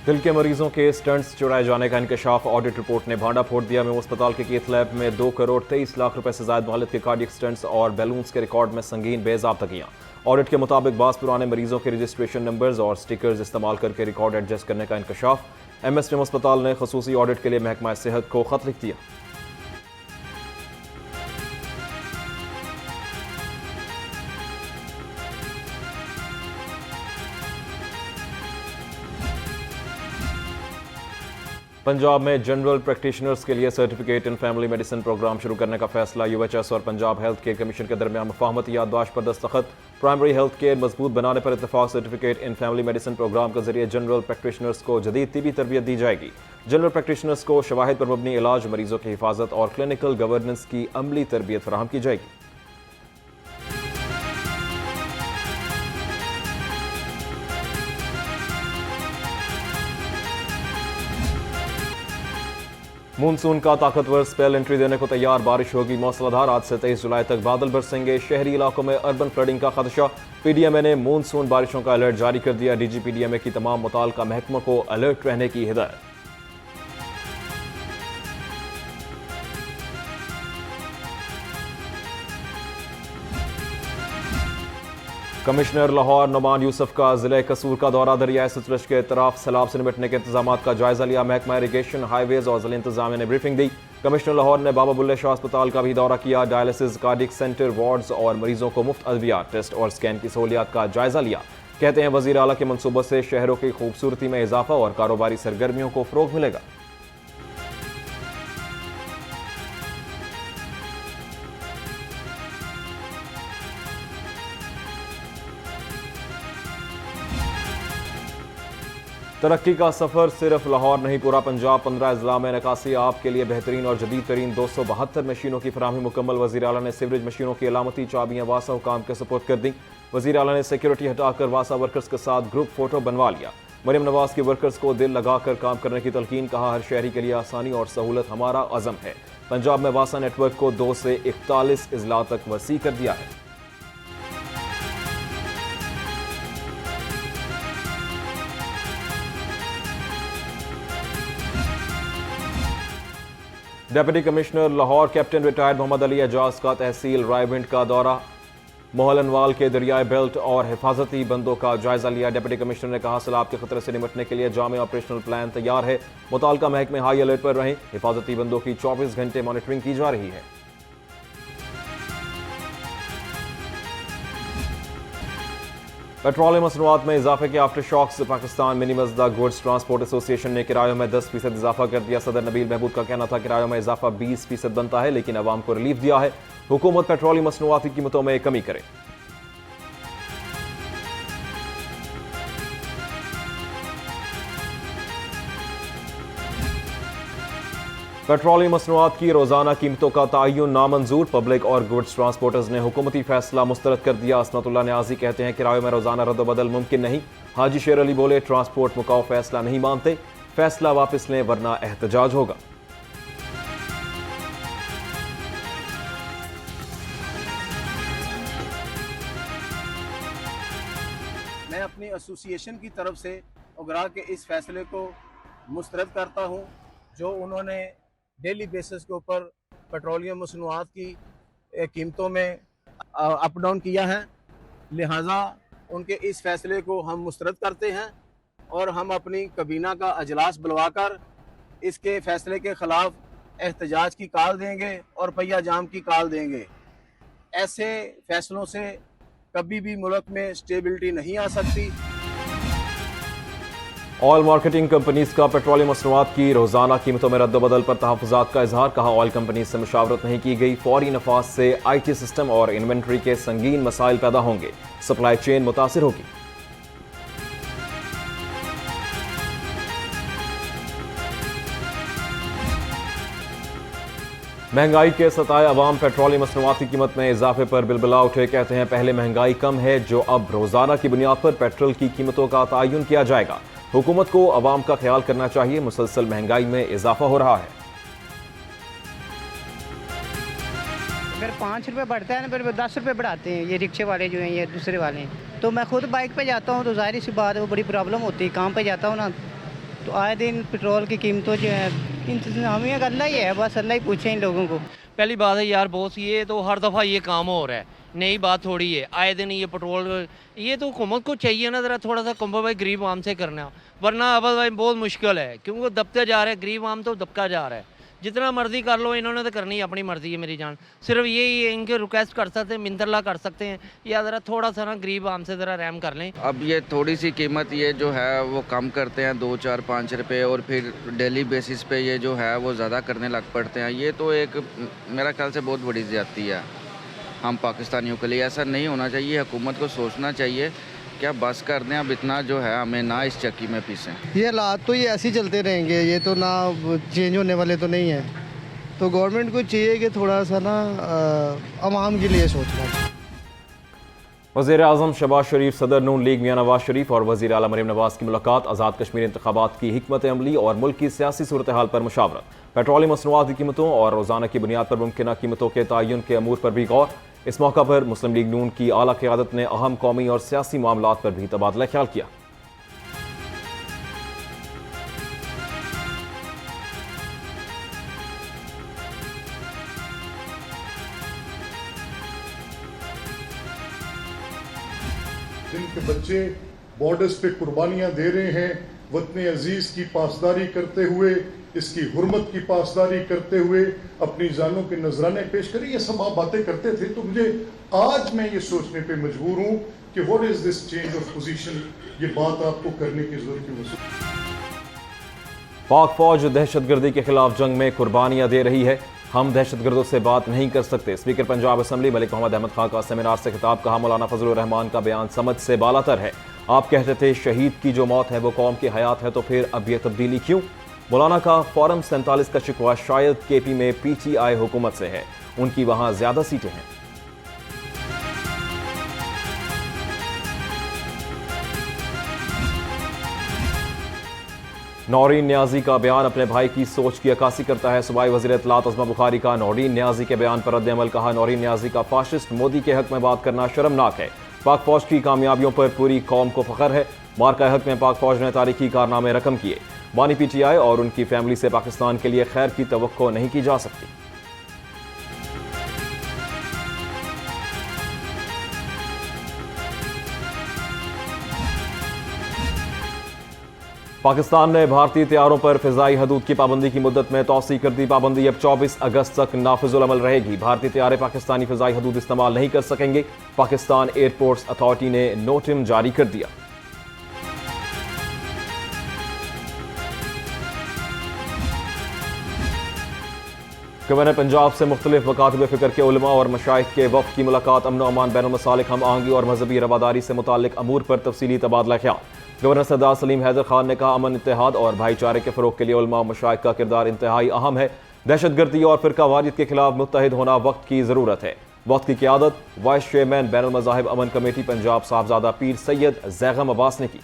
दिल के मरीजों के स्टंट्स चुराए जाने का इंकशाफ, ऑडिट रिपोर्ट ने भांडा फोड़ दिया। में अस्पताल के केथ लैब में 2 करोड़ 23 लाख रुपए से ज्यादा मालिक के कार्डियक स्टंट्स और बैलून्स के रिकॉर्ड में संगीन बेज़ाब्तगियां। ऑडिट के मुताबिक बास पुराने मरीजों के रजिस्ट्रेशन नंबर्स और स्टिकर्स इस्तेमाल करके रिकॉर्ड एडजस्ट करने का इंकशाफ। एमएसएम अस्पताल ने खसूसी ऑडिट के लिए महकमा सेहत को खत लिख दिया। पंजाब में जनरल प्रैक्टिशनर्स के लिए certificate in family medicine programme शुरू करने का फैसला। यूएचएस और पंजाब हेल्थ केयर कमीशन के दरमियान मुफाहमती याददाश्त पर दस्तखत। प्राइमरी हेल्थ केयर मजबूत बनाने पर इत्तेफाक। Certificate in family medicine programme के जरिए जनरल प्रैक्टिशनर्स को जदीद तिबी तरबियत दी जाएगी। जनरल प्रैक्टिशनर्स को शवाहिद पर मबनी इलाज, मरीजों की हिफाजत और क्लिनिकल गवर्नेंस की अमली तरबियत फराहम की जाएगी। मानसून का ताकतवर स्पेल एंट्री देने को तैयार। बारिश होगी मौसलाधार। आज से 23 जुलाई तक बादल बरसेंगे। शहरी इलाकों में अर्बन फ्लडिंग का खदशा। पीडीएमए ने मानसून बारिशों का अलर्ट जारी कर दिया। डीजी पीडीएमए की तमाम मुताल्लिका महकमों को अलर्ट रहने की हिदायत। कमिश्नर लाहौर नुमान यूसुफ का जिले कसूर का दौरा। दरियाए सतलुज के तरफ सैलाब से निपटने के इंतजाम का जायजा लिया। महकमा इरीगेशन, हाईवेज और जिला इंतजामिया ने ब्रीफिंग दी। कमिश्नर लाहौर ने बाबा बुल्ले शाह अस्पताल का भी दौरा किया। डायलिसिस, कार्डियक सेंटर, वार्ड्स और मरीजों को मुफ्त अद्वियात, टेस्ट और स्कैन की सहूलियात का जायजा लिया। कहते हैं वजीर आला के मनसूबों से शहरों की खूबसूरती में इजाफा और कारोबारी सरगर्मियों को फरोग मिलेगा। तरक्की का सफर सिर्फ लाहौर नहीं, पूरा पंजाब। 15 अजला में निकासी आपके लिए बेहतरीन और जदीद तरीन 272 मशीनों की फराहमी मुकम्मल। वज़ीर आला ने सीवरेज मशीनों की अलामती चाबियां वासा हुकाम के सपोर्ट कर दी। वज़ीर आला ने सिक्योरिटी हटाकर वासा वर्कर्स के साथ ग्रुप फोटो बनवा लिया। मरियम नवाज की वर्कर्स को दिल लगाकर काम करने की तलकीन। कहा, हर शहरी के लिए आसानी और सहूलत हमारा अज़म है। पंजाब में वासा नेटवर्क को 2 से 41 अजला तक वसी कर दिया है। Deputy commissioner Lahore captain retired Mohammad Ali Ejaz का तहसील रायविंड का दौरा। मोहलनवाल के दरियाई बेल्ट और हिफाजती बंदों का जायजा लिया। डिप्टी कमिश्नर ने कहा, सैलाब के खतरे से निपटने के लिए जामे ऑपरेशनल प्लान तैयार है। मुताल्लिका महकमे हाई अलर्ट पर रहें। हिफाजती बंदों की 24 घंटे मॉनिटरिंग की जा रही है। पेट्रोलियम मसनूआत में इजाफे के after shocks. Pakistan mini मजदा goods transport association ने किरायों में 10% इजाफा कर दिया। सदर नबील महमूद का कहना था किरायों में इजाफा 20% बनता है, लेकिन अवाम को रिलीफ दिया है। हुकूमत पेट्रोलियम मसनूआत की कीमतों में कमी करे। पेट्रोलियम मसनूआत की रोजाना कीमतों का तयन नामंजूर। पब्लिक और गुड्स ट्रांसपोर्टर्स ने हुकूमती फैसला मुस्तरद कर दिया। असमतुल्लाह न्याजी कहते हैं किरायों में रोजाना रद्दबदल मुमकिन नहीं। हाजी शेर अली बोले, ट्रांसपोर्ट मुकाओ फैसला नहीं मानते, फैसला वापस लें वरना एहतजाज होगा। मैं अपनी एसोसिएशन की तरफ से उगरा के इस फैसले को मुस्तरद करता हूँ जो उन्होंने डेली बेसिस के ऊपर पेट्रोलियम मसनूआत की कीमतों में अप डाउन किया है। लिहाजा उनके इस फैसले को हम मुस्तरद करते हैं और हम अपनी कबीना का अजलास बुलवाकर इसके फैसले के ख़िलाफ़ एहतजाज की कॉल देंगे और पहिया जाम की कॉल देंगे। ऐसे फैसलों से कभी भी मुल्क में स्टेबिलिटी नहीं आ सकती। ऑयल मार्केटिंग कंपनीज का पेट्रोलियम मसनूआत की रोजाना कीमतों में रद्दबदल पर तहफ़्फ़ुज़ात का इजहार। कहा, ऑयल कंपनी से मुशावरत नहीं की गई। फौरी नफाज से IT सिस्टम और इन्वेंट्री के संगीन मसाइल पैदा होंगे। सप्लाई चेन मुतासिर होगी। महंगाई के सताए अवाम पेट्रोलियम मसनूआत की कीमत में इजाफे पर बिलबिला उठे। कहते हैं पहले महंगाई कम है, जो अब रोजाना की बुनियाद पर पेट्रोल की कीमतों का तयन किया जाएगा। हुकूमत को अवाम का ख्याल करना चाहिए, मुसलसल महंगाई में इजाफा हो रहा है। अगर 5 रुपये बढ़ता है ना, फिर 10 रुपये बढ़ाते हैं ये रिक्शे वाले जो हैं, ये दूसरे वाले हैं। तो मैं खुद बाइक पे जाता हूँ तो जाहिर सी बात है वो बड़ी प्रॉब्लम होती है। काम पे जाता हूँ ना तो आए दिन पेट्रोल की कीमतों जो है इंतजामिया का अल्लाह ही है, बस अल्लाह ही पूछे इन लोगों को। पहली बात है यार बॉस, ये तो हर दफ़ा ये काम हो रहा है, नई बात थोड़ी है। आए दिन ये पेट्रोल, ये तो हुकूमत को चाहिए ना ज़रा थोड़ा सा कॉम्प्रोमाइज़ गरीब आम से करना, वरना अब भाई बहुत मुश्किल है, क्योंकि दबते जा रहे हैं गरीब आम, तो दबका जा रहा है। जितना मर्जी कर लो, इन्होंने तो करनी है, अपनी मर्जी है मेरी जान। सिर्फ यही इनके रिक्वेस्ट कर सकते हैं, मिंतरला कर सकते हैं, या ज़रा थोड़ा सा ना गरीब आम से ज़रा रहम कर लें। अब ये थोड़ी सी कीमत ये जो है वो कम करते हैं 2, 4, 5 रुपये, और फिर डेली बेसिस पे ये जो है वो ज़्यादा करने लग पड़ते हैं। ये तो एक मेरा ख्याल से बहुत बड़ी ज़्यादती है हम पाकिस्तानियों के लिए। ऐसा नहीं होना चाहिए, हुकूमत को सोचना चाहिए क्या बस कर दें, अब इतना जो है हमें ना इस चक्की में पीसें। ये हालात तो ये ऐसे ही चलते रहेंगे, ये तो ना चेंज होने वाले तो नहीं है। तो गवर्नमेंट को चाहिए कि थोड़ा सा ना आवाम के लिए सोचना चाहिए। वज़ीर आज़म शहबाज शरीफ, सदर नून लीग मियां नवाज शरीफ और वज़ीर आला मरीम नवाज की मुलाकात। आज़ाद कश्मीर इंतखाबात की हिकमत अमली और मुल्क की सियासी सूरत हाल पर मुशावरत। पेट्रोलियम मसनूआत की कीमतों और रोज़ाना की बुनियाद पर मुमकिन कीमतों के तयन के अमूर पर भी गौर। इस मौका पर मुस्लिम लीग नून की आला क़यादत ने अहम कौमी और सियासी मामलात पर भी तबादला ख्याल किया। जिनके बच्चे बॉर्डर्स पे कुर्बानियां दे रहे हैं, वतन अजीज की पासदारी करते हुए, इसकी हुर्मत की पासदारी करते हुए अपनी जानों के नजराने पेश करें। ये सब आप बातें करते थे, तो मुझे आज मैं ये सोचने पे मजबूर हूं कि what is this change of position. ये बात आपको करने की जरूरत है। पाक फौज दहशतगर्दी के खिलाफ जंग में कुर्बानियां दे रही है, हम दहशतगर्दों से बात नहीं कर सकते। स्पीकर पंजाब असम्बली मलिक मोहम्मद अहमद खान का सेमिनार से खिताब। कहा, मौलाना फजलुर रहमान का बयान समझ से बालातर है। आप कहते थे शहीद की जो मौत है वो कौम की हयात है, तो फिर अब यह तब्दीली क्यों? मौलाना का फॉरम 47 का शिकवा शायद केपी में PTI हुकूमत से है, उनकी वहां ज्यादा सीटें हैं। नौरीन न्याजी का बयान अपने भाई की सोच की अक्कासी करता है। सूबाई वज़ीर इत्तलात अज़मा बुखारी का नौरीन न्याजी के बयान पर रद्द-ए-अमल। कहा, नौरीन न्याजी का फाशिस्ट मोदी के हक में बात करना शर्मनाक है। पाक फौज की कामयाबियों पर पूरी कौम को फख्र है। मार्का हक में पाक फौज ने तारीखी कारनामे रकम किए। बानी PTI और उनकी फैमिली से पाकिस्तान के लिए खैर की तवक्को नहीं की जा सकती। पाकिस्तान ने भारतीय तैयारों पर फिजाई हदूद की पाबंदी की मुद्दत में तौसी कर दी। पाबंदी अब 24 अगस्त तक नाफिजुल अमल रहेगी। भारतीय तैयारे पाकिस्तानी फिजाई हदूद इस्तेमाल नहीं कर सकेंगे। पाकिस्तान एयरपोर्ट्स अथॉरिटी ने नोटिम जारी कर दिया। गवर्नर पंजाब से मुख्तलिफ मकातब फ़िक्र के उलमा और मशाइख के वफ़द की मुलाकात। अमन अमान, बैनुल मसालिक, हम आहंगी और मजहबी रवादारी से मुताल्लिक अमूर पर तफसीली तबादला ख्याल। गवर्नर सरदार सलीम हैदर खान ने कहा, अमन, इत्तेहाद और भाईचारे के फ़रोग के लिए उलमा और मशाइख का किरदार इंतहाई अहम है। दहशतगर्दी और फ़िरकावारियत के खिलाफ मुत्तहिद होना वक्त की ज़रूरत है। वक्त की क़यादत वाइस चेयरमैन बैनुल मज़ाहिब अमन कमेटी पंजाब साहबजादा पीर सैयद ज़ैगम अब्बास ने की।